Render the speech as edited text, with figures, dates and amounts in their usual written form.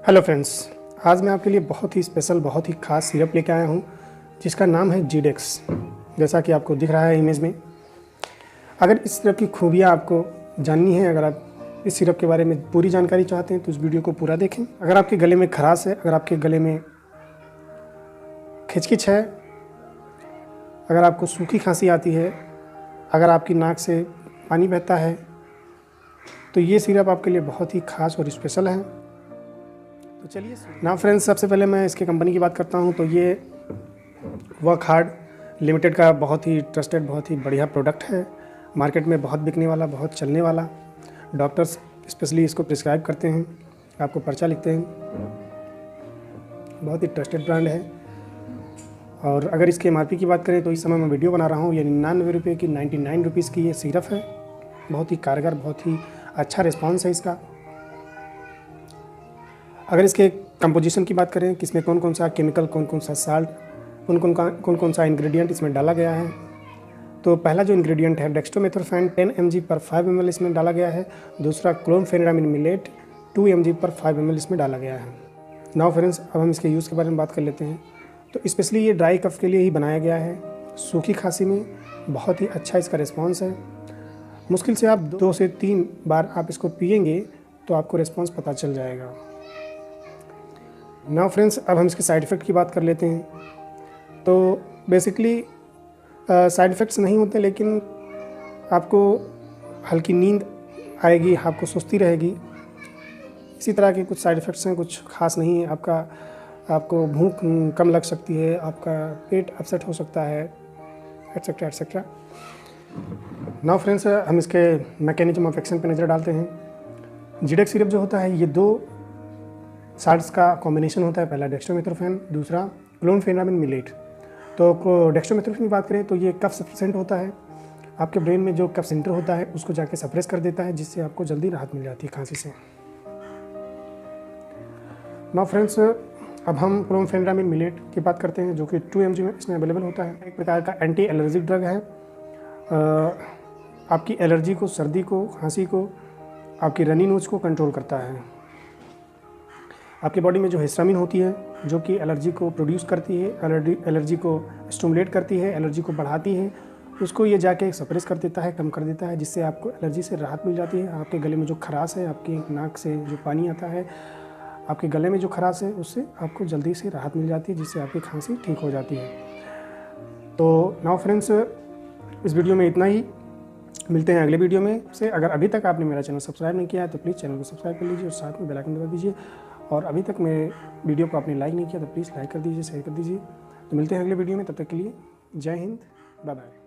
Hello friends, आज मैं आपके लिए बहुत ही स्पेशल बहुत ही ख़ास सिरप लेके आया हूँ जिसका नाम है जीडेक्स। जैसा कि आपको दिख रहा है इमेज में। अगर इस सिरप की खूबियाँ आपको जाननी है, अगर आप इस सिरप के बारे में पूरी जानकारी चाहते हैं तो इस वीडियो को पूरा देखें। अगर आपके गले में खराश है, अगर आपके गले में खिचखिच है, अगर आपको सूखी खांसी आती है, अगर आपकी नाक से पानी बहता है, तो ये सिरप आपके लिए बहुत ही ख़ास और स्पेशल है। तो चलिए ना फ्रेंड्स, सबसे पहले मैं इसके कंपनी की बात करता हूँ तो ये वर्क हार्ड लिमिटेड का बहुत ही ट्रस्टेड, बहुत ही बढ़िया प्रोडक्ट है। मार्केट में बहुत बिकने वाला, बहुत चलने वाला। डॉक्टर्स स्पेशली इसको प्रिस्क्राइब करते हैं, आपको पर्चा लिखते हैं। बहुत ही ट्रस्टेड ब्रांड है। और अगर इसके MRP की बात करें तो इस समय मैं वीडियो बना रहा हूँ, ये 99 रुपये की 99 रुपीज़ की ये सिरप है। बहुत ही कारगर, बहुत ही अच्छा रिस्पॉन्स है इसका। अगर इसके कंपोजिशन की बात करें, किसमें कौन कौन सा केमिकल, कौन कौन सा साल्ट, कौन कौन सा इंग्रेडिएंट इसमें डाला गया है, तो पहला जो इंग्रेडिएंट है डेक्स्ट्रोमेथोर्फेन 10 mg पर 5 ml इसमें डाला गया है। दूसरा क्लोरफेनिरामिन मिलेट 2 mg पर 5 ml इसमें डाला गया है। नाउ फ्रेंड्स, अब हम इसके यूज़ के बारे में बात कर लेते हैं। तो स्पेशली ये ड्राई कफ के लिए ही बनाया गया है। सूखी खांसी में बहुत ही अच्छा इसका रिस्पॉन्स है। मुश्किल से आप 2 से 3 बार आप इसको पिएंगे तो आपको रिस्पॉन्स पता चल जाएगा। नाउ फ्रेंड्स, अब हम इसके साइड इफ़ेक्ट की बात कर लेते हैं। तो बेसिकली साइड इफ़ेक्ट्स नहीं होते, लेकिन आपको हल्की नींद आएगी, आपको सुस्ती रहेगी, इसी तरह के कुछ साइड इफ़ेक्ट्स हैं। कुछ खास नहीं है। आपको भूख कम लग सकती है, आपका पेट अपसेट हो सकता है, एट्सेट्रा एट्सेट्रा। नाउ फ्रेंड्स, हम इसके मैकेनिज्म ऑफ एक्शन पर नज़र डालते हैं। जीडेक्स सिरप जो होता है ये 2 साल्ट्स का कॉम्बिनेशन होता है। पहला डेक्स्ट्रोमेथोर्फेन, दूसरा क्लोरफेनिरामिन मिलेट। तो डेक्स्ट्रोमेथोर्फेन की बात करें तो ये कफ सप्रेसेंट होता है। आपके ब्रेन में जो कफ सेंटर होता है उसको जाके सप्रेस कर देता है, जिससे आपको जल्दी राहत मिल जाती है खांसी से। नाउ फ्रेंड्स, अब हम क्लोरफेनिरामिन मिलेट की बात करते हैं, जो कि 2 mg में इसमें अवेलेबल होता है। एक प्रकार का एंटी एलर्जिक ड्रग है। आपकी एलर्जी को, सर्दी को, खांसी को, आपकी रनी नोज को कंट्रोल करता है। आपकी बॉडी में जो हिस्टामिन होती है, जो कि एलर्जी को प्रोड्यूस करती है, एलर्जी को स्टिमुलेट करती है, एलर्जी को बढ़ाती है, उसको ये जाके सप्रेस कर देता है, कम कर देता है, जिससे आपको एलर्जी से राहत मिल जाती है। आपके गले में जो खराश है, आपकी नाक से जो पानी आता है, आपके गले में जो खराश है, उससे आपको जल्दी से राहत मिल जाती है, जिससे आपकी खांसी ठीक हो जाती है। तो नाउ फ्रेंड्स, इस वीडियो में इतना ही। मिलते हैं अगले वीडियो में से। अगर अभी तक आपने मेरा चैनल सब्सक्राइब नहीं किया है तो प्लीज़ चैनल को सब्सक्राइब कर लीजिए और साथ में बेल आइकन दबा दीजिए। और अभी तक मेरे वीडियो को आपने लाइक नहीं किया तो प्लीज़ लाइक कर दीजिए, शेयर कर दीजिए। तो मिलते हैं अगले वीडियो में, तब तक के लिए जय हिंद, बाय बाय।